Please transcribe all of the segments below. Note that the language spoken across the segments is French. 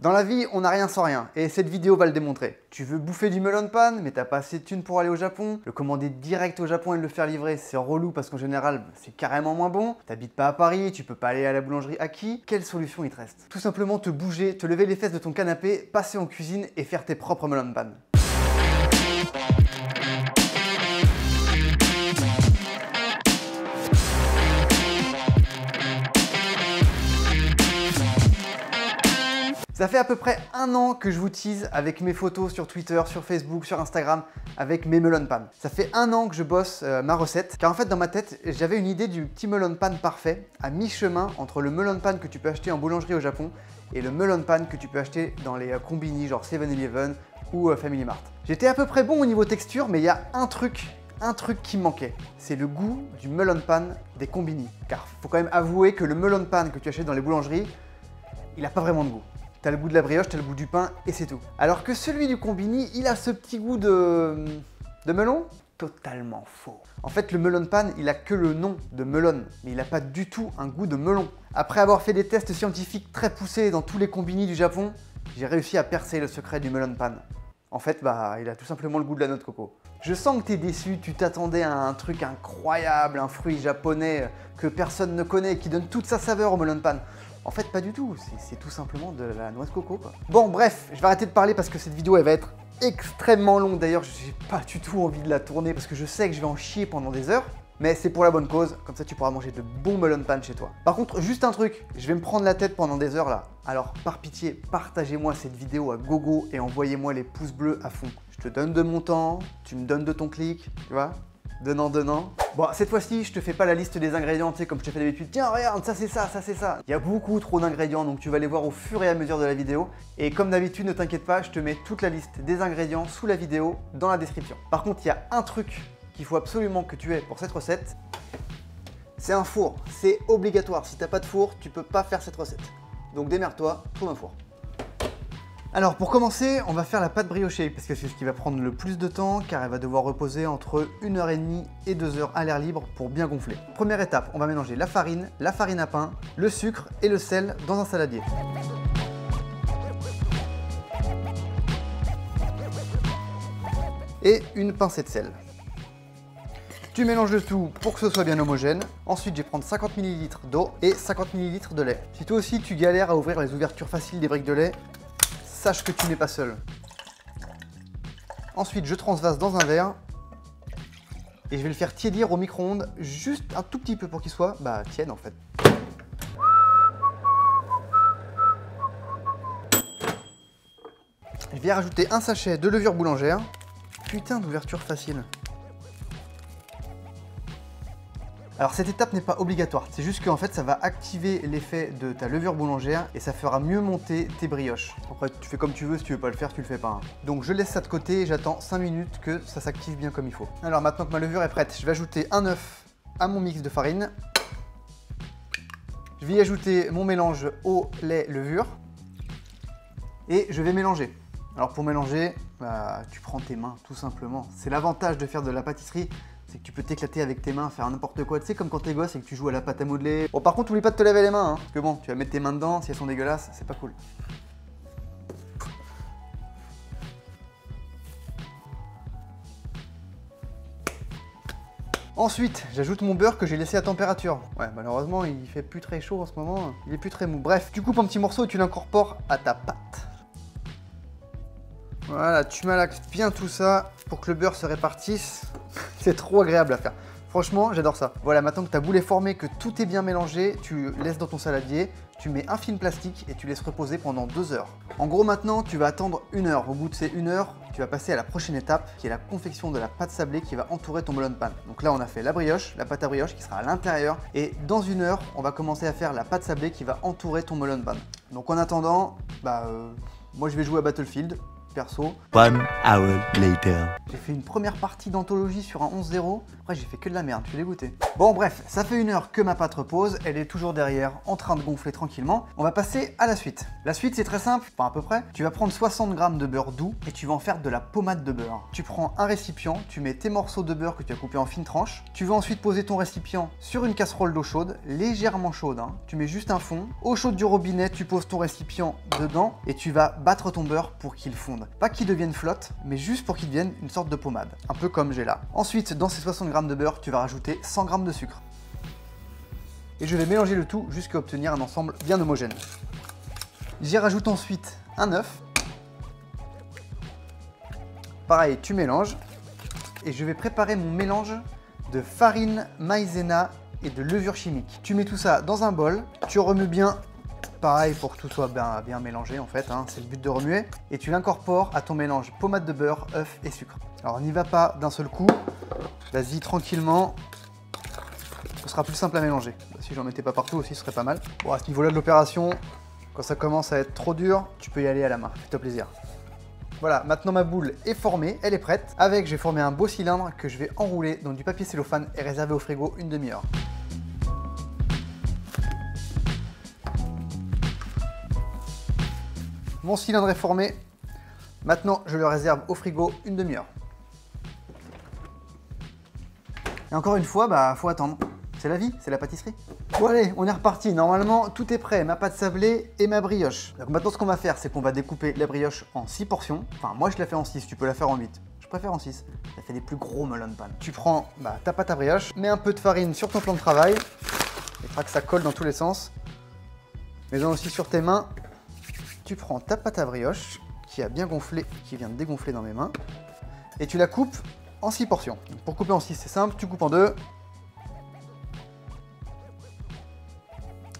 Dans la vie, on n'a rien sans rien, et cette vidéo va le démontrer. Tu veux bouffer du melon pan, mais t'as pas assez de thunes pour aller au Japon. Le commander direct au Japon et le faire livrer, c'est relou parce qu'en général, c'est carrément moins bon. T'habites pas à Paris, tu peux pas aller à la boulangerie Aki. Quelle solution il te reste? Tout simplement te bouger, te lever les fesses de ton canapé, passer en cuisine et faire tes propres melon pan. Ça fait à peu près un an que je vous tease avec mes photos sur Twitter, sur Facebook, sur Instagram, avec mes melon pan. Ça fait un an que je bosse ma recette, car en fait dans ma tête, j'avais une idée du petit melon pan parfait, à mi-chemin entre le melon pan que tu peux acheter en boulangerie au Japon et le melon pan que tu peux acheter dans les combini genre 7-Eleven ou Family Mart. J'étais à peu près bon au niveau texture, mais il y a un truc qui me manquait, c'est le goût du melon pan des combini. Car faut quand même avouer que le melon pan que tu achètes dans les boulangeries, il n'a pas vraiment de goût. T'as le goût de la brioche, t'as le goût du pain et c'est tout. Alors que celui du combini, il a ce petit goût de melon. Totalement faux. En fait, le melon pan, il a que le nom de melon, mais il n'a pas du tout un goût de melon. Après avoir fait des tests scientifiques très poussés dans tous les combini du Japon, j'ai réussi à percer le secret du melon pan. En fait, il a tout simplement le goût de la noix de coco. Je sens que t'es déçu, tu t'attendais à un truc incroyable, un fruit japonais que personne ne connaît, qui donne toute sa saveur au melon pan. En fait, pas du tout, c'est tout simplement de la noix de coco, quoi. Bon, bref, je vais arrêter de parler parce que cette vidéo, elle va être extrêmement longue. D'ailleurs, j'ai pas du tout envie de la tourner parce que je sais que je vais en chier pendant des heures. Mais c'est pour la bonne cause, comme ça tu pourras manger de bons melon pan chez toi. Par contre, juste un truc, je vais me prendre la tête pendant des heures là. Alors, par pitié, partagez-moi cette vidéo à gogo et envoyez-moi les pouces bleus à fond. Je te donne de mon temps, tu me donnes de ton clic, tu vois ? Donnant. Bon, cette fois-ci, je te fais pas la liste des ingrédients, tu sais, comme je te fais d'habitude. Tiens, regarde, ça c'est ça, ça c'est ça. Il y a beaucoup trop d'ingrédients, donc tu vas les voir au fur et à mesure de la vidéo. Et comme d'habitude, ne t'inquiète pas, je te mets toute la liste des ingrédients sous la vidéo, dans la description. Par contre, il y a un truc qu'il faut absolument que tu aies pour cette recette. C'est un four. C'est obligatoire. Si t'as pas de four, tu peux pas faire cette recette. Donc démerde-toi, trouve un four. Alors pour commencer, on va faire la pâte briochée parce que c'est ce qui va prendre le plus de temps car elle va devoir reposer entre 1h30 et 2 heures à l'air libre pour bien gonfler. Première étape, on va mélanger la farine à pain, le sucre et le sel dans un saladier. Et une pincée de sel. Tu mélanges le tout pour que ce soit bien homogène. Ensuite, je vais prendre 50 ml d'eau et 50 ml de lait. Si toi aussi tu galères à ouvrir les ouvertures faciles des briques de lait, sache que tu n'es pas seul. Ensuite, je transvase dans un verre et je vais le faire tiédir au micro-ondes juste un tout petit peu pour qu'il soit tiède en fait. Je vais rajouter un sachet de levure boulangère. Putain d'ouverture facile. Alors cette étape n'est pas obligatoire, c'est juste qu'en fait ça va activer l'effet de ta levure boulangère et ça fera mieux monter tes brioches. Après tu fais comme tu veux, si tu veux pas le faire, tu le fais pas. Hein. Donc je laisse ça de côté et j'attends 5 minutes que ça s'active bien comme il faut. Alors maintenant que ma levure est prête, je vais ajouter un œuf à mon mix de farine. Je vais y ajouter mon mélange eau, lait, levure. Et je vais mélanger. Alors pour mélanger, tu prends tes mains tout simplement. C'est l'avantage de faire de la pâtisserie. C'est que tu peux t'éclater avec tes mains, faire n'importe quoi. Tu sais, comme quand t'es gosse et que tu joues à la pâte à modeler. Bon, par contre, oublie pas de te laver les mains, hein, parce que bon, tu vas mettre tes mains dedans, si elles sont dégueulasses, c'est pas cool. Ensuite, j'ajoute mon beurre que j'ai laissé à température. Ouais, malheureusement, il fait plus très chaud en ce moment, il est plus très mou. Bref, tu coupes un petit morceau et tu l'incorpores à ta pâte. Voilà, tu malaxes bien tout ça pour que le beurre se répartisse. C'est trop agréable à faire. Franchement, j'adore ça. Voilà, maintenant que ta boule est formée, que tout est bien mélangé, tu laisses dans ton saladier, tu mets un film plastique et tu laisses reposer pendant 2 heures. En gros, maintenant, tu vas attendre 1 heure. Au bout de ces 1 heure, tu vas passer à la prochaine étape, qui est la confection de la pâte sablée qui va entourer ton melon pan. Donc là, on a fait la brioche, la pâte à brioche qui sera à l'intérieur. Et dans 1 heure, on va commencer à faire la pâte sablée qui va entourer ton melon pan. Donc en attendant, moi je vais jouer à Battlefield. perso. 1 hour later. J'ai fait une première partie d'anthologie sur un 11-0. Après, j'ai fait que de la merde, je suis dégoûté. Bon, bref, ça fait 1 heure que ma pâte repose. Elle est toujours derrière, en train de gonfler tranquillement. On va passer à la suite. La suite, c'est très simple, enfin à peu près. Tu vas prendre 60 g de beurre doux et tu vas en faire de la pommade de beurre. Tu prends un récipient, tu mets tes morceaux de beurre que tu as coupés en fines tranches. Tu vas ensuite poser ton récipient sur une casserole d'eau chaude, légèrement chaude. Tu mets juste un fond. Eau chaude du robinet, tu poses ton récipient dedans et tu vas battre ton beurre pour qu'il fonde. Pas qu'il devienne flotte, mais juste pour qu'il devienne une sorte de pommade. Un peu comme j'ai là. Ensuite, dans ces 60 g de beurre, tu vas rajouter 100 g de sucre. Et je vais mélanger le tout jusqu'à obtenir un ensemble bien homogène. J'y rajoute ensuite un œuf. Pareil, tu mélanges. Et je vais préparer mon mélange de farine, maïzena et de levure chimique. Tu mets tout ça dans un bol, tu remues bien, pareil pour que tout soit bien mélangé en fait, c'est le but de remuer. Et tu l'incorpores à ton mélange pommade de beurre, œuf et sucre. Alors n'y va pas d'un seul coup, vas-y tranquillement, ce sera plus simple à mélanger. Si j'en mettais pas partout aussi, ce serait pas mal. Bon, à ce niveau-là de l'opération, quand ça commence à être trop dur, tu peux y aller à la main, fais-toi plaisir. Voilà, maintenant ma boule est formée, elle est prête. Avec, je vais former un beau cylindre que je vais enrouler dans du papier cellophane et réserver au frigo une demi-heure. Mon cylindre est formé. Maintenant, je le réserve au frigo une demi-heure. Et encore une fois, faut attendre. C'est la vie, c'est la pâtisserie. Bon allez, on est reparti. Normalement, tout est prêt, ma pâte sablée et ma brioche. Donc maintenant, ce qu'on va faire, c'est qu'on va découper la brioche en 6 portions. Enfin, moi, je la fais en 6, tu peux la faire en 8. Je préfère en 6. Ça fait des plus gros melon pan. Tu prends ta pâte à brioche, mets un peu de farine sur ton plan de travail. Il faudra que ça colle dans tous les sens. Mets-en aussi sur tes mains. Tu prends ta pâte à brioche, qui a bien gonflé, qui vient de dégonfler dans mes mains. Et tu la coupes en 6 portions. Donc, pour couper en 6, c'est simple, tu coupes en 2.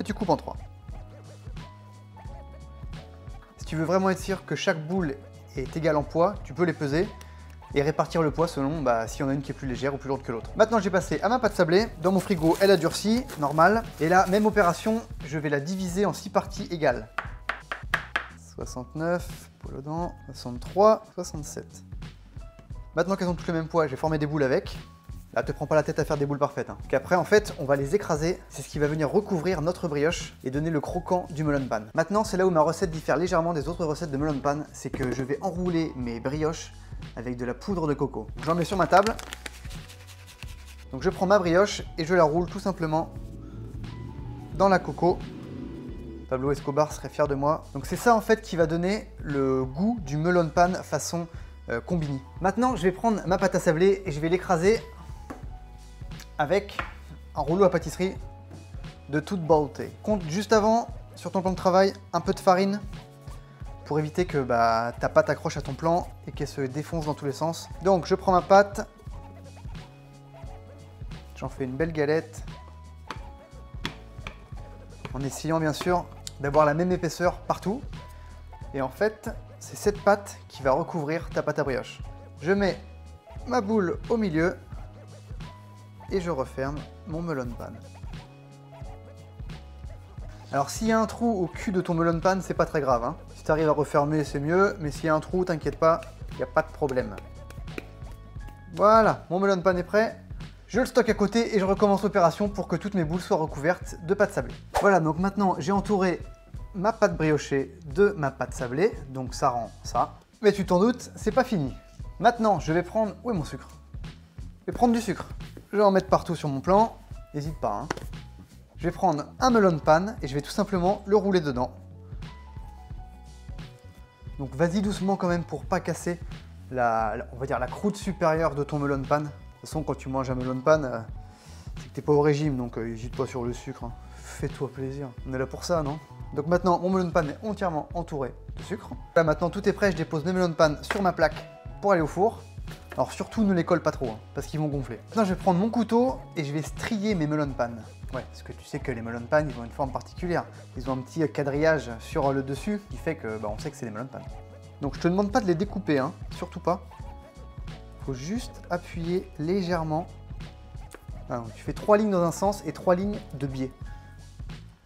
Et tu coupes en 3. Si tu veux vraiment être sûr que chaque boule est égale en poids, tu peux les peser et répartir le poids selon s'il y en a une qui est plus légère ou plus lourde que l'autre. Maintenant, j'ai passé à ma pâte sablée. Dans mon frigo, elle a durci, normal. Et là, même opération, je vais la diviser en 6 parties égales. 69, poil aux dents, 63, 67. Maintenant qu'elles ont toutes le même poids, je vais former des boules avec. Là, te prends pas la tête à faire des boules parfaites. Qu'après, en fait, on va les écraser. C'est ce qui va venir recouvrir notre brioche et donner le croquant du melon pan. Maintenant, c'est là où ma recette diffère légèrement des autres recettes de melon pan. C'est que je vais enrouler mes brioches avec de la poudre de coco. J'en mets sur ma table. Donc je prends ma brioche et je la roule tout simplement dans la coco. Pablo Escobar serait fier de moi. Donc c'est ça en fait qui va donner le goût du melon pan façon combini. Maintenant, je vais prendre ma pâte à sabler et je vais l'écraser avec un rouleau à pâtisserie de toute beauté. Compte juste avant, sur ton plan de travail, un peu de farine pour éviter que ta pâte accroche à ton plan et qu'elle se défonce dans tous les sens. Donc je prends ma pâte, j'en fais une belle galette, en essayant bien sûr d'avoir la même épaisseur partout. Et en fait, c'est cette pâte qui va recouvrir ta pâte à brioche. Je mets ma boule au milieu et je referme mon melon pan. Alors s'il y a un trou au cul de ton melon pan, c'est pas très grave. Si tu arrives à refermer, c'est mieux, mais s'il y a un trou, t'inquiète pas, il n'y a pas de problème. Voilà, mon melon pan est prêt. Je le stocke à côté et je recommence l'opération pour que toutes mes boules soient recouvertes de pâte sablée. Voilà, donc maintenant j'ai entouré ma pâte briochée de ma pâte sablée, donc ça rend ça. Mais tu t'en doutes, c'est pas fini. Maintenant, je vais prendre... Où est mon sucre? Je vais prendre du sucre. Je vais en mettre partout sur mon plan. N'hésite pas. Je vais prendre un melon pan et je vais tout simplement le rouler dedans. Donc vas-y doucement quand même pour pas casser on va dire la croûte supérieure de ton melon pan. De toute façon, quand tu manges un melon pan, c'est que t'es pas au régime, donc n'hésite pas sur le sucre. Fais-toi plaisir. On est là pour ça, non? Donc maintenant, mon melon pan est entièrement entouré de sucre. Là maintenant, tout est prêt. Je dépose mes melon pan sur ma plaque pour aller au four. Alors surtout, ne les colle pas trop, parce qu'ils vont gonfler. Maintenant, je vais prendre mon couteau et je vais strier mes melon pan. Ouais, parce que tu sais que les melon pan, ils ont une forme particulière. Ils ont un petit quadrillage sur le dessus qui fait que on sait que c'est des melon pan. Donc je te demande pas de les découper, surtout pas. Faut juste appuyer légèrement. Alors, tu fais 3 lignes dans un sens et 3 lignes de biais.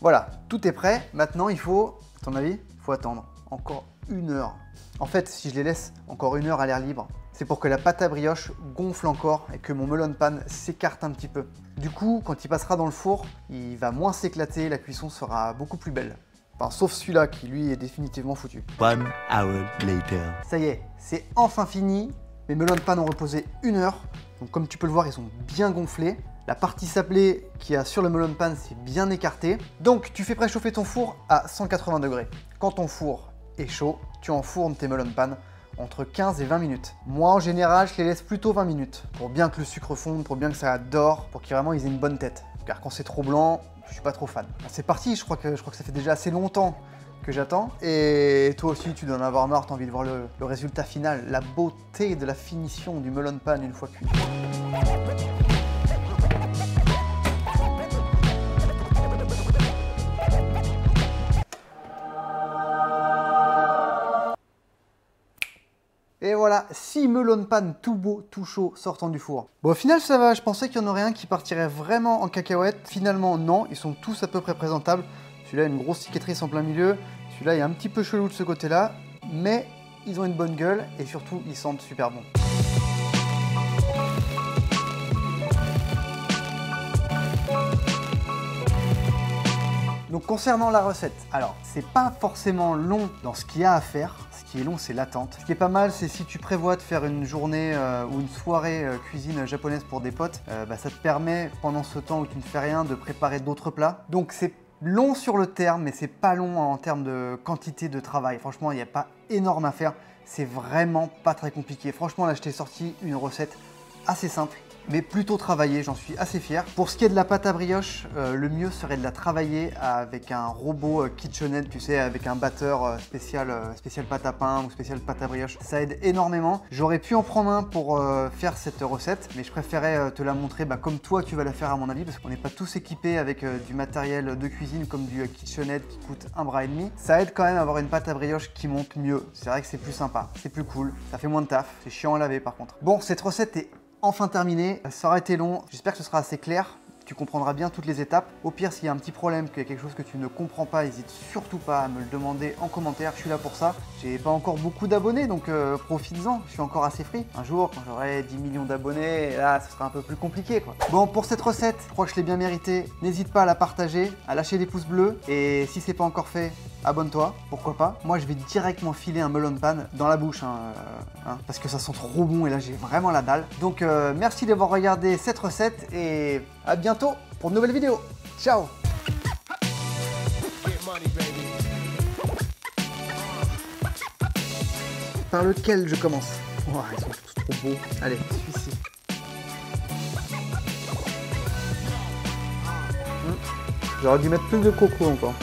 Voilà, tout est prêt. Maintenant, il faut, à ton avis, il faut attendre encore 1 heure. En fait, si je les laisse encore 1 heure à l'air libre, c'est pour que la pâte à brioche gonfle encore et que mon melon pan s'écarte un petit peu. Du coup, quand il passera dans le four, il va moins s'éclater, la cuisson sera beaucoup plus belle. Enfin, sauf celui-là qui, lui, est définitivement foutu. 1 hour later. Ça y est, c'est enfin fini. Mes melon pan ont reposé 1 heure. Donc comme tu peux le voir, ils sont bien gonflés. La partie sablée qu'il y a sur le melon pan, c'est bien écarté. Donc tu fais préchauffer ton four à 180 degrés. Quand ton four est chaud, tu enfournes tes melon pan entre 15 et 20 minutes. Moi, en général, je les laisse plutôt 20 minutes pour bien que le sucre fonde, pour bien que ça dore, pour qu'ils vraiment ils aient une bonne tête. Car quand c'est trop blanc, je suis pas trop fan. C'est parti, je crois que ça fait déjà assez longtemps que j'attends. Et toi aussi, tu dois en avoir marre, t'as envie de voir le résultat final, la beauté de la finition du melon pan une fois cuit. Et voilà, 6 melon pan tout beau, tout chaud, sortant du four. Bon, au final, ça va. Je pensais qu'il y en aurait un qui partirait vraiment en cacahuète. Finalement, non. Ils sont tous à peu près présentables. Celui-là a une grosse cicatrice en plein milieu. Celui-là est un petit peu chelou de ce côté-là. Mais ils ont une bonne gueule et surtout, ils sentent super bon. Donc concernant la recette, alors c'est pas forcément long dans ce qu'il y a à faire. Ce qui est long, c'est l'attente. Ce qui est pas mal, c'est si tu prévois de faire une journée ou une soirée cuisine japonaise pour des potes, ça te permet pendant ce temps où tu ne fais rien de préparer d'autres plats. Donc c'est long sur le terme, mais c'est pas long en termes de quantité de travail. Franchement, il n'y a pas énorme à faire. C'est vraiment pas très compliqué. Franchement, là, je t'ai sorti une recette assez simple, mais plutôt travaillée, j'en suis assez fier. Pour ce qui est de la pâte à brioche, le mieux serait de la travailler avec un robot KitchenAid, tu sais, avec un batteur spécial pâte à pain ou spécial pâte à brioche. Ça aide énormément. J'aurais pu en prendre un pour faire cette recette, mais je préférais te la montrer comme toi tu vas la faire à mon avis, parce qu'on n'est pas tous équipés avec du matériel de cuisine comme du KitchenAid qui coûte 1,5 bras. Ça aide quand même à avoir une pâte à brioche qui monte mieux. C'est vrai que c'est plus sympa, c'est plus cool, ça fait moins de taf, c'est chiant à laver par contre. Bon, cette recette est enfin terminé, ça aura été long, j'espère que ce sera assez clair, tu comprendras bien toutes les étapes. Au pire, s'il y a un petit problème, qu'il y a quelque chose que tu ne comprends pas, n'hésite surtout pas à me le demander en commentaire, je suis là pour ça. J'ai pas encore beaucoup d'abonnés, donc profites-en, je suis encore assez free. Un jour, quand j'aurai 10 millions d'abonnés, là, ce sera un peu plus compliqué quoi. Bon, pour cette recette, je crois que je l'ai bien méritée, n'hésite pas à la partager, à lâcher des pouces bleus, et si c'est pas encore fait, abonne-toi, pourquoi pas. Moi, je vais directement filer un melon pan dans la bouche, parce que ça sent trop bon et là, j'ai vraiment la dalle. Donc, merci d'avoir regardé cette recette et à bientôt pour une nouvelle vidéo. Ciao! Par lequel je commence? Oh, ils sont tous trop beaux. Allez, celui-ci. J'aurais dû mettre plus de coco encore.